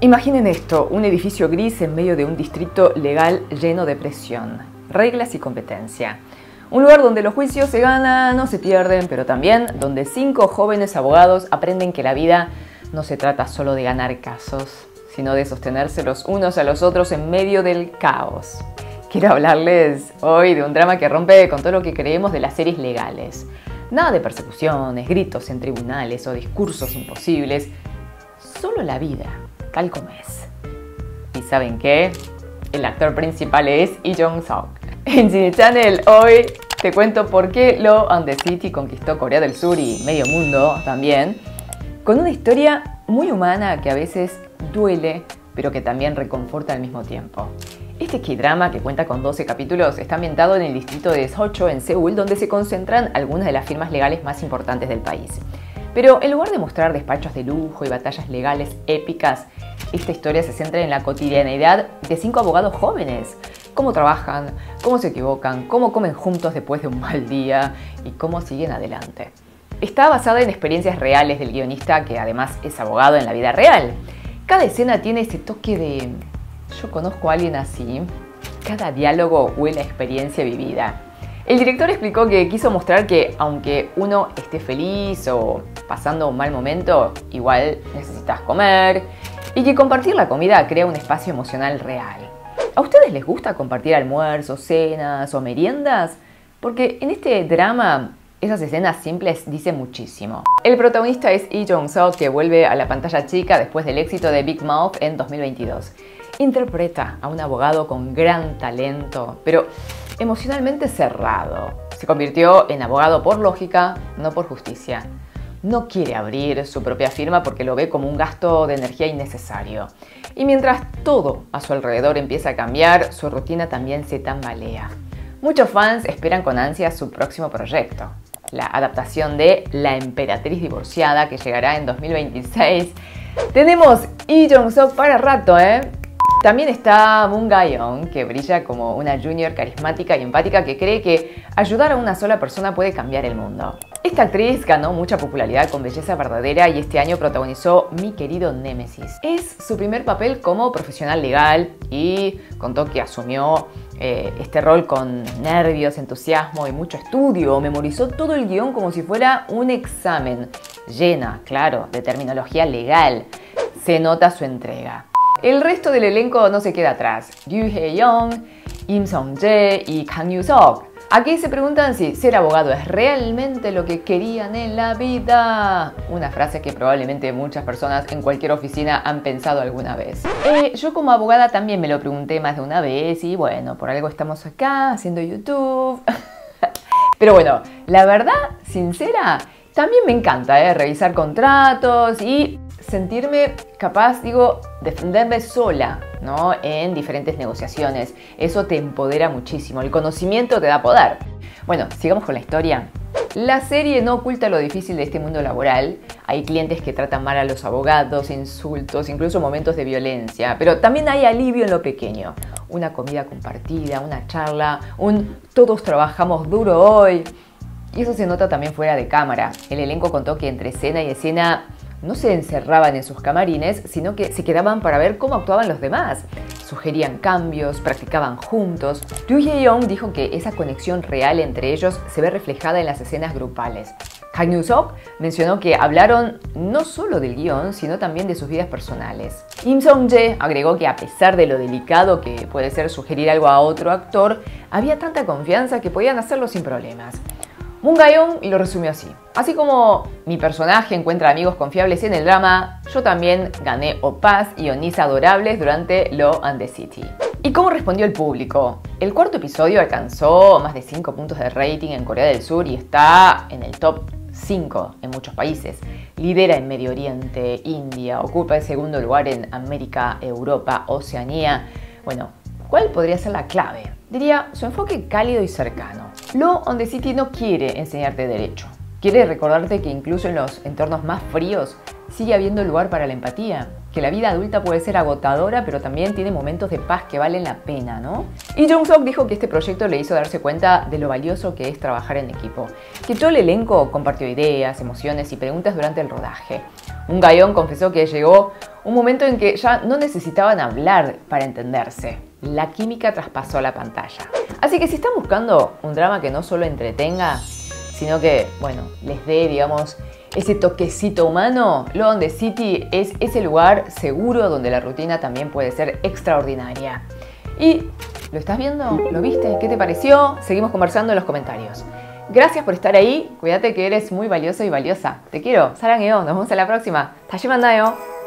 Imaginen esto, un edificio gris en medio de un distrito legal lleno de presión, reglas y competencia. Un lugar donde los juicios se ganan, no se pierden, pero también donde 5 jóvenes abogados aprenden que la vida no se trata solo de ganar casos, sino de sostenerse los unos a los otros en medio del caos. Quiero hablarles hoy de un drama que rompe con todo lo que creemos de las series legales. Nada de persecuciones, gritos en tribunales o discursos imposibles, solo la vida, tal como es. ¿Y saben qué? El actor principal es Lee Jong-suk. En Cine Channel hoy te cuento por qué Law and the City conquistó Corea del Sur y medio mundo también, con una historia muy humana que a veces duele, pero que también reconforta al mismo tiempo. Este K-drama, que cuenta con 12 capítulos, está ambientado en el distrito de Seocho, en Seúl, donde se concentran algunas de las firmas legales más importantes del país. Pero en lugar de mostrar despachos de lujo y batallas legales épicas, esta historia se centra en la cotidianeidad de 5 abogados jóvenes. Cómo trabajan, cómo se equivocan, cómo comen juntos después de un mal día y cómo siguen adelante. Está basada en experiencias reales del guionista, que además es abogado en la vida real. Cada escena tiene ese toque de "yo conozco a alguien así". Cada diálogo huele a experiencia vivida. El director explicó que quiso mostrar que aunque uno esté feliz o pasando un mal momento, igual necesitas comer, y que compartir la comida crea un espacio emocional real. ¿A ustedes les gusta compartir almuerzos, cenas o meriendas? Porque en este drama esas escenas simples dicen muchísimo. El protagonista es Lee Jong-suk, que vuelve a la pantalla chica después del éxito de Big Mouth en 2022. Interpreta a un abogado con gran talento, pero emocionalmente cerrado. Se convirtió en abogado por lógica, no por justicia. No quiere abrir su propia firma porque lo ve como un gasto de energía innecesario. Y mientras todo a su alrededor empieza a cambiar, su rutina también se tambalea. Muchos fans esperan con ansia su próximo proyecto, la adaptación de La Emperatriz Divorciada, que llegará en 2026. Tenemos Lee Jong-suk para rato, ¿eh? También está Moon Ga-yeon, que brilla como una junior carismática y empática que cree que ayudar a una sola persona puede cambiar el mundo. Esta actriz ganó mucha popularidad con Belleza Verdadera y este año protagonizó Mi Querido Némesis. Es su primer papel como profesional legal y contó que asumió este rol con nervios, entusiasmo y mucho estudio. Memorizó todo el guión como si fuera un examen. Llena, claro, de terminología legal. Se nota su entrega. El resto del elenco no se queda atrás. Ryu Hae-young, Im Sung-jae y Kang Yoo-seok. Aquí se preguntan si ser abogado es realmente lo que querían en la vida. Una frase que probablemente muchas personas en cualquier oficina han pensado alguna vez. Yo como abogada también me lo pregunté más de una vez y bueno, por algo estamos acá haciendo YouTube. Pero bueno, la verdad, sincera, también me encanta revisar contratos y sentirme capaz, defenderme sola, ¿no? En diferentes negociaciones. Eso te empodera muchísimo. El conocimiento te da poder. Bueno, sigamos con la historia. La serie no oculta lo difícil de este mundo laboral. Hay clientes que tratan mal a los abogados, insultos, incluso momentos de violencia. Pero también hay alivio en lo pequeño. Una comida compartida, una charla, un todos trabajamos duro hoy. Y eso se nota también fuera de cámara. El elenco contó que entre escena y escena no se encerraban en sus camarines, sino que se quedaban para ver cómo actuaban los demás. Sugerían cambios, practicaban juntos. Ryu Hae-young dijo que esa conexión real entre ellos se ve reflejada en las escenas grupales. Kang Yoo-seok mencionó que hablaron no solo del guión, sino también de sus vidas personales. Im Sung-jae agregó que a pesar de lo delicado que puede ser sugerir algo a otro actor, había tanta confianza que podían hacerlo sin problemas. Moon Ga-yeon lo resumió así: así como mi personaje encuentra amigos confiables en el drama, yo también gané opás y onis adorables durante Law and the City. ¿Y cómo respondió el público? El cuarto episodio alcanzó más de 5 puntos de rating en Corea del Sur y está en el top 5 en muchos países. Lidera en Medio Oriente, India, ocupa el segundo lugar en América, Europa, Oceanía. Bueno, ¿cuál podría ser la clave? Diría su enfoque cálido y cercano. Law and the City no quiere enseñarte derecho. Quiere recordarte que incluso en los entornos más fríos sigue habiendo lugar para la empatía. que la vida adulta puede ser agotadora, pero también tiene momentos de paz que valen la pena, ¿no? Y Jung-sok dijo que este proyecto le hizo darse cuenta de lo valioso que es trabajar en equipo, que todo el elenco compartió ideas, emociones y preguntas durante el rodaje. Un Ga-yeon confesó que llegó un momento en que ya no necesitaban hablar para entenderse. La química traspasó la pantalla. Así que si están buscando un drama que no solo entretenga, sino que, bueno, les dé, digamos, ese toquecito humano, Love on the City es ese lugar seguro donde la rutina también puede ser extraordinaria. ¿Y lo estás viendo? ¿Lo viste? ¿Qué te pareció? Seguimos conversando en los comentarios. Gracias por estar ahí. Cuídate que eres muy valioso y valiosa. Te quiero. 사랑해요. Nos vemos en la próxima. 다시 만나요.